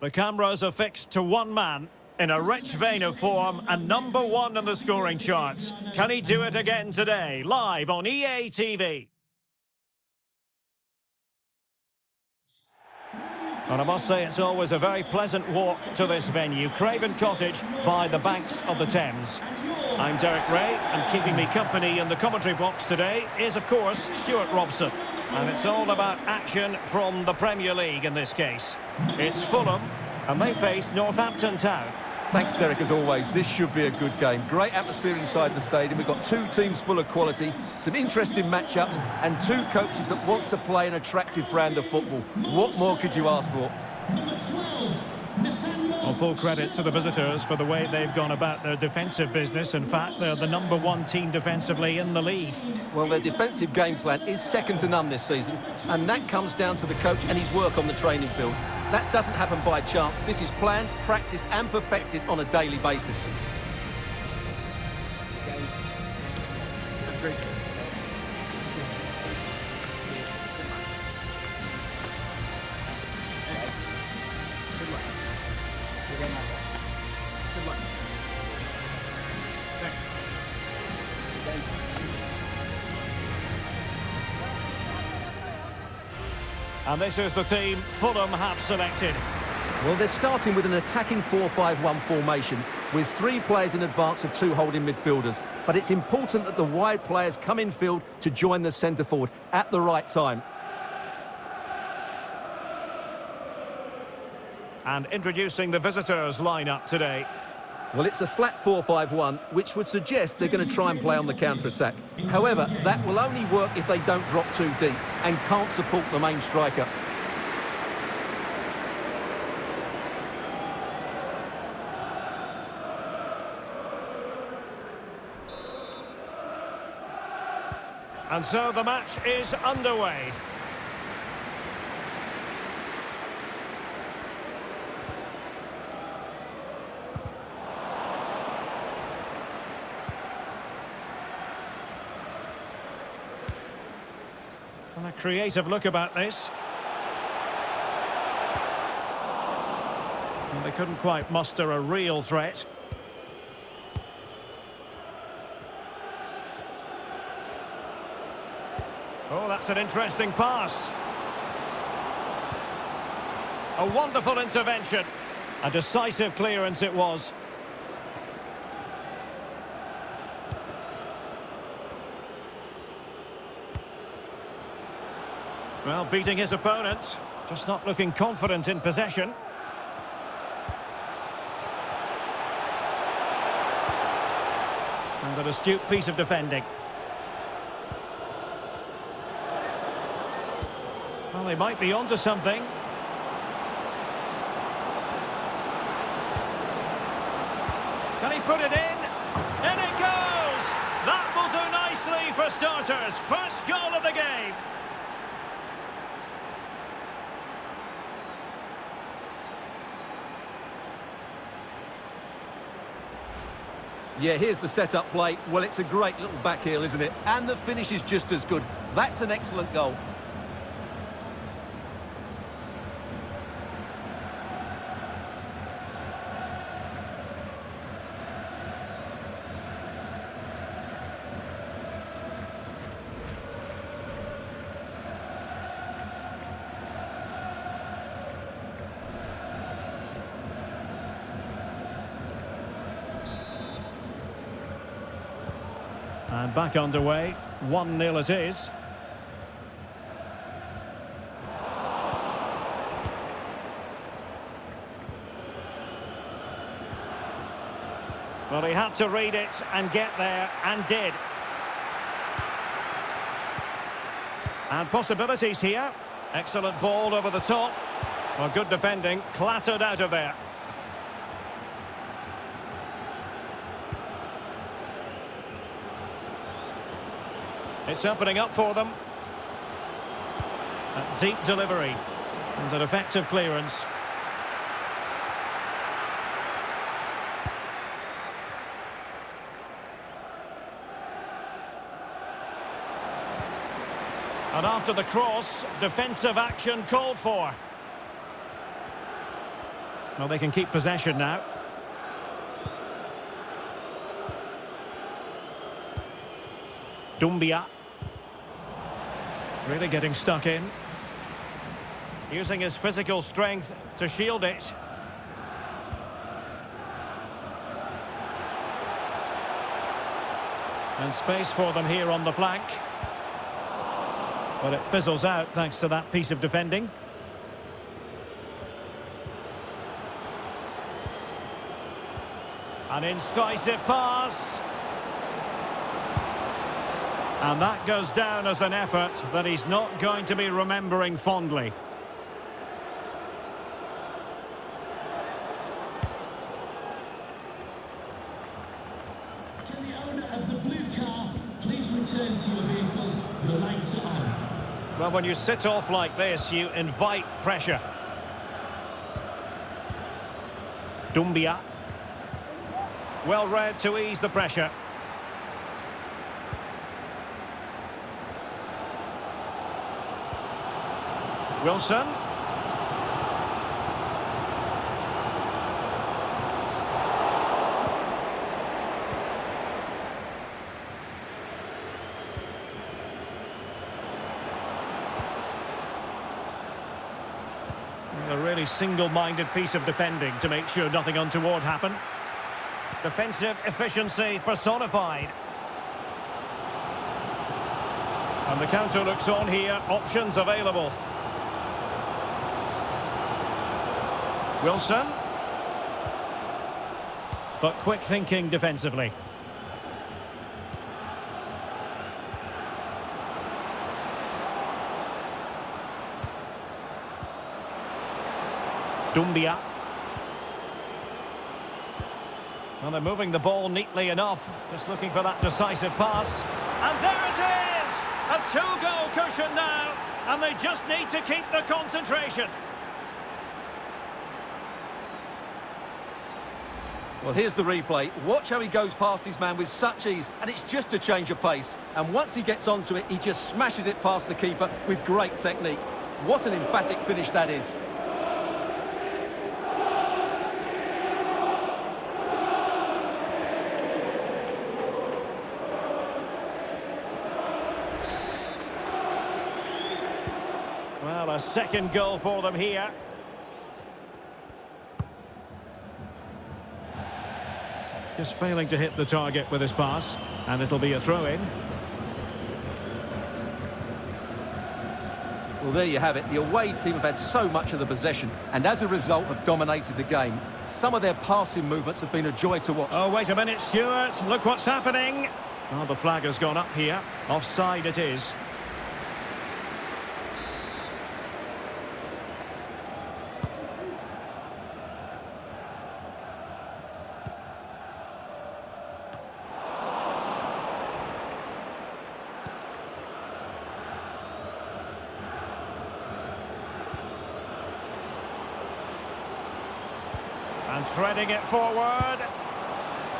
The cameras are fixed to one man in a rich vein of form and #1 in the scoring charts. Can he do it again today? Live on EA TV. And I must say it's always a very pleasant walk to this venue, Craven Cottage, by the banks of the Thames. I'm Derek Ray, and keeping me company in the commentary box today is, of course, Stuart Robson. And it's all about action from the Premier League in this case. It's Fulham, and they face Northampton Town. Thanks, Derek, as always. This should be a good game. Great atmosphere inside the stadium. We've got two teams full of quality, some interesting matchups, and two coaches that want to play an attractive brand of football. What more could you ask for? Well, full credit to the visitors for the way they've gone about their defensive business. In fact, they're the #1 team defensively in the league. Well, their defensive game plan is second to none this season, and that comes down to the coach and his work on the training field. That doesn't happen by chance. This is planned, practiced and perfected on a daily basis. And this is the team Fulham have selected. Well, they're starting with an attacking 4-5-1 formation with 3 players in advance of 2 holding midfielders. But it's important that the wide players come in field to join the centre forward at the right time. And introducing the visitors' lineup today. Well, it's a flat 4-5-1, which would suggest they're going to try and play on the counter-attack. However, that will only work if they don't drop too deep and can't support the main striker. And so the match is underway. And a creative look about this. And they couldn't quite muster a real threat. Oh, that's an interesting pass. A wonderful intervention. A decisive clearance it was. Well, beating his opponent, just not looking confident in possession. And an astute piece of defending. Well, they might be onto something. Can he put it in? In it goes! That will do nicely for starters. First goal of the game. Yeah, here's the set-up play. Well, it's a great little back heel, isn't it? And the finish is just as good. That's an excellent goal. And back underway, 1-0 it is. Well, he had to read it and get there, and did. And possibilities here. Excellent ball over the top. Well, good defending, clattered out of there. It's opening up for them. A deep delivery. And an effective clearance. And after the cross, defensive action called for. Well, they can keep possession now. Doumbia. Really getting stuck in. Using his physical strength to shield it. And space for them here on the flank. But it fizzles out thanks to that piece of defending. An incisive pass. And that goes down as an effort that he's not going to be remembering fondly. Can the owner of the blue car please return to your vehicle? The lights are on. Well, when you sit off like this, you invite pressure. Doumbia. Well read to ease the pressure. Wilson. A really single-minded piece of defending to make sure nothing untoward happened. Defensive efficiency personified. And the counter looks on here, options available. Wilson. But quick thinking defensively. Doumbia. Well, they're moving the ball neatly enough. Just looking for that decisive pass. And there it is! A two-goal cushion now. And they just need to keep the concentration. Well, here's the replay. Watch how he goes past his man with such ease, and it's just a change of pace. And once he gets onto it, he just smashes it past the keeper with great technique. What an emphatic finish that is. Well, a second goal for them here. Just failing to hit the target with his pass, and it'll be a throw-in. Well, there you have it. The away team have had so much of the possession, and as a result have dominated the game. Some of their passing movements have been a joy to watch. Oh, wait a minute, Stuart. Look what's happening. Oh, the flag has gone up here. Offside it is. And treading it forward.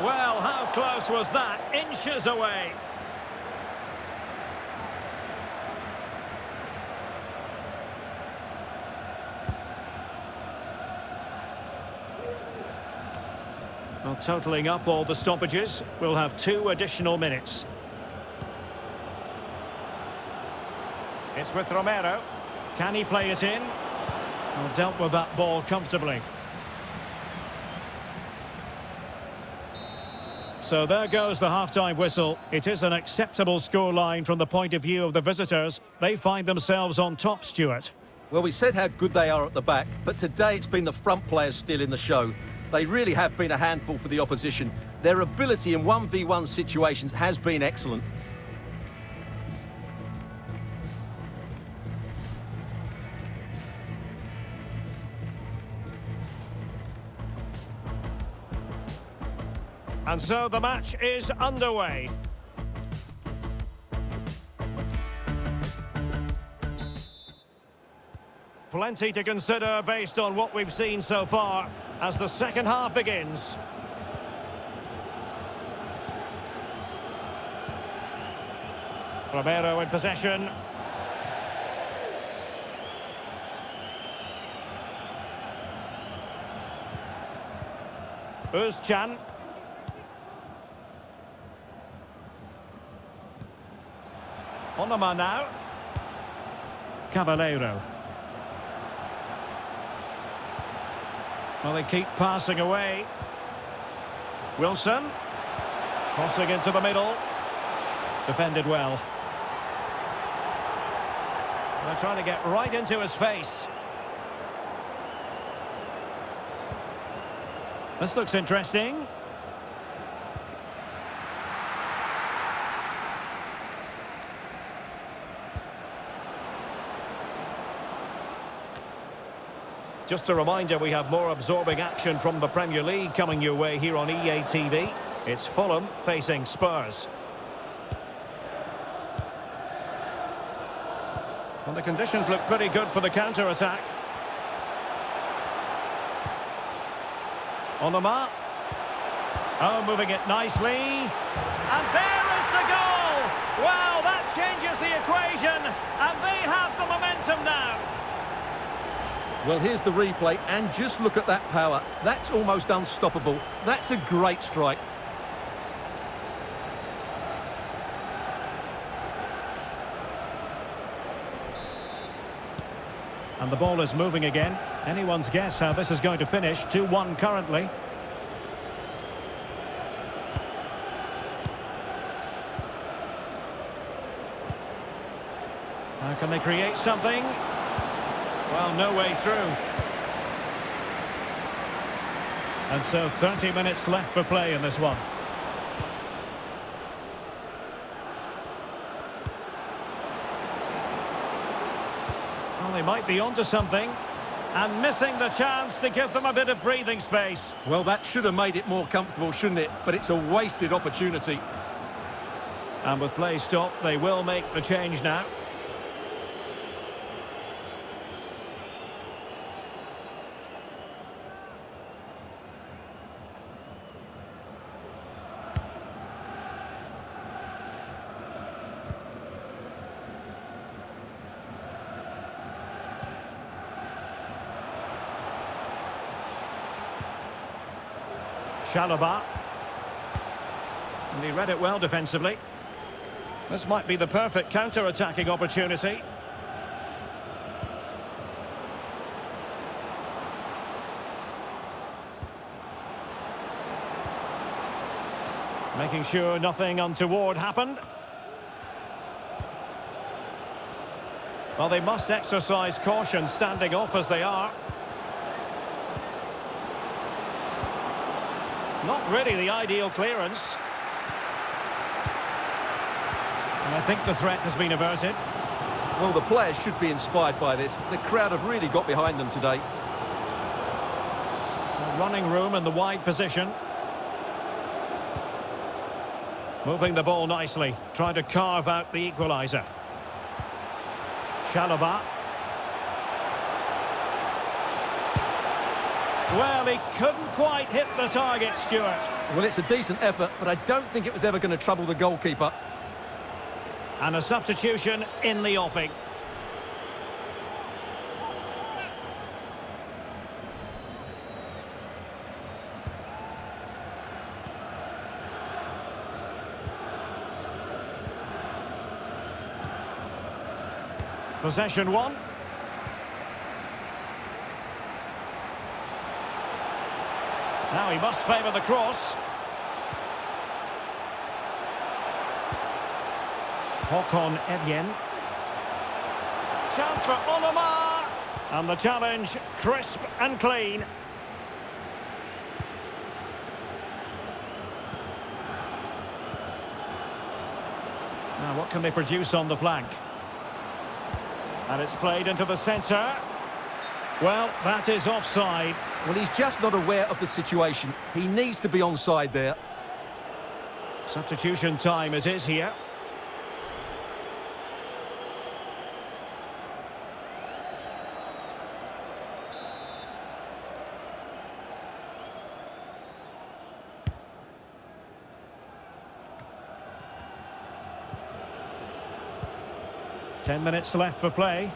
Well, how close was that? Inches away. Well, totalling up all the stoppages, we'll have 2 additional minutes. It's with Romero. Can he play it in? Well, dealt with that ball comfortably. So there goes the half-time whistle. It is an acceptable scoreline from the point of view of the visitors. They find themselves on top, Stuart. Well, we said how good they are at the back, but today it's been the front players stealing the show. They really have been a handful for the opposition. Their ability in 1v1 situations has been excellent. And so the match is underway. Plenty to consider based on what we've seen so far as the second half begins. Romero in possession. Özcan. Onama now. Caballero. Well, they keep passing away. Wilson. Crossing into the middle. Defended well. They're trying to get right into his face. This looks interesting. Just a reminder, we have more absorbing action from the Premier League coming your way here on EA TV. It's Fulham facing Spurs. Well, the conditions look pretty good for the counter-attack. Onama. Oh, moving it nicely. And there is the goal! Wow, that changes the equation. And they have the momentum now. Well, here's the replay, and just look at that power. That's almost unstoppable. That's a great strike. And the ball is moving again. Anyone's guess how this is going to finish. 2-1 currently. How can they create something? Well, no way through. And so 30 minutes left for play in this one. Well, they might be onto something. And missing the chance to give them a bit of breathing space. Well, that should have made it more comfortable, shouldn't it? But it's a wasted opportunity. And with play stopped, they will make the change now. Chalobah. And he read it well defensively. This might be the perfect counter-attacking opportunity. Making sure nothing untoward happened. Well, they must exercise caution standing off as they are. Not really the ideal clearance. And I think the threat has been averted. Well, the players should be inspired by this. The crowd have really got behind them today. Running room in the wide position. Moving the ball nicely, trying to carve out the equaliser. Chalobah. Well, he couldn't quite hit the target, Stuart. Well, it's a decent effort, but I don't think it was ever going to trouble the goalkeeper. And a substitution in the offing. Possession one. Now he must favour the cross. Håkon Evjen. Chance for Onama. And the challenge, crisp and clean. Now what can they produce on the flank? And it's played into the centre. Well, that is offside. Well, he's just not aware of the situation. He needs to be onside there. Substitution time it is here. Ten minutes left for play.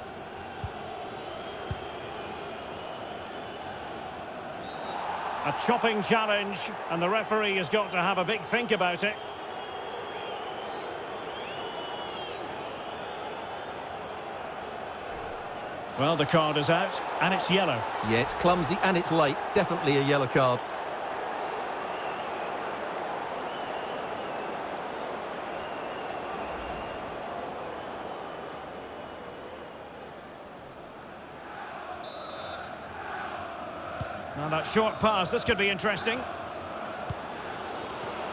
A chopping challenge, and the referee has got to have a big think about it. Well, the card is out, and it's yellow. Yeah, it's clumsy and it's late. Definitely a yellow card. Now that short pass, this could be interesting.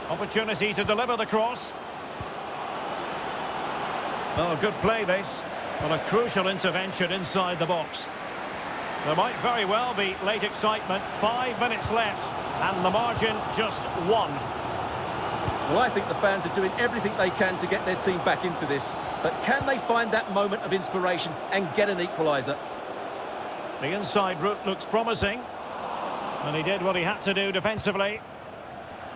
Opportunity to deliver the cross. Oh, good play this. Well, a crucial intervention inside the box. There might very well be late excitement. 5 minutes left, and the margin just 1. Well, I think the fans are doing everything they can to get their team back into this. But can they find that moment of inspiration and get an equaliser? The inside route looks promising. And he did what he had to do defensively.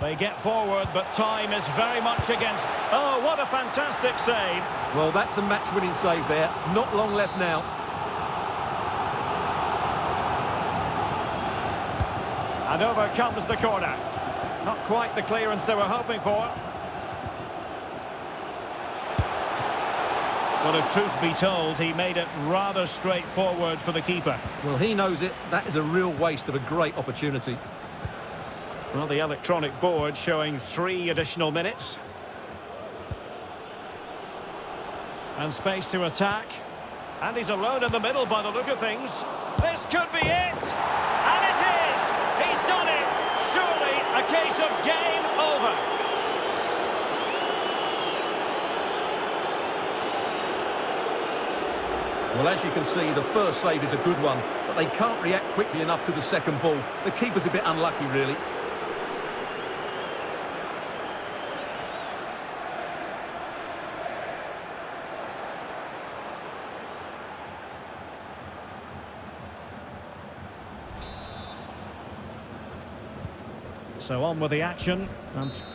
They get forward, but time is very much against. Oh, what a fantastic save. Well, that's a match-winning save there. Not long left now. And over comes the corner. Not quite the clearance they were hoping for. Well, if truth be told, he made it rather straightforward for the keeper. Well, he knows it. That is a real waste of a great opportunity. Well, the electronic board showing 3 additional minutes. And space to attack. And he's alone in the middle by the look of things. This could be it! And it is! He's done it! Surely a case of game over. Well, as you can see, the first save is a good one, but they can't react quickly enough to the second ball. The keeper's a bit unlucky, really. So on with the action,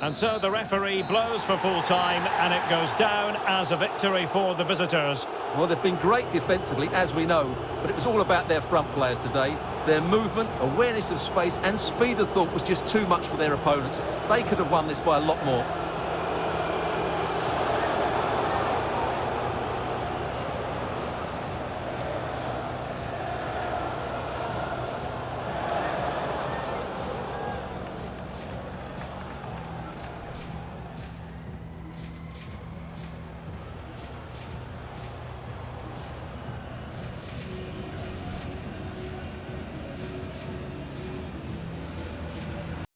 and so the referee blows for full time, and it goes down as a victory for the visitors. Well, they've been great defensively, as we know, but it was all about their front players today. Their movement, awareness of space and speed of thought was just too much for their opponents. They could have won this by a lot more.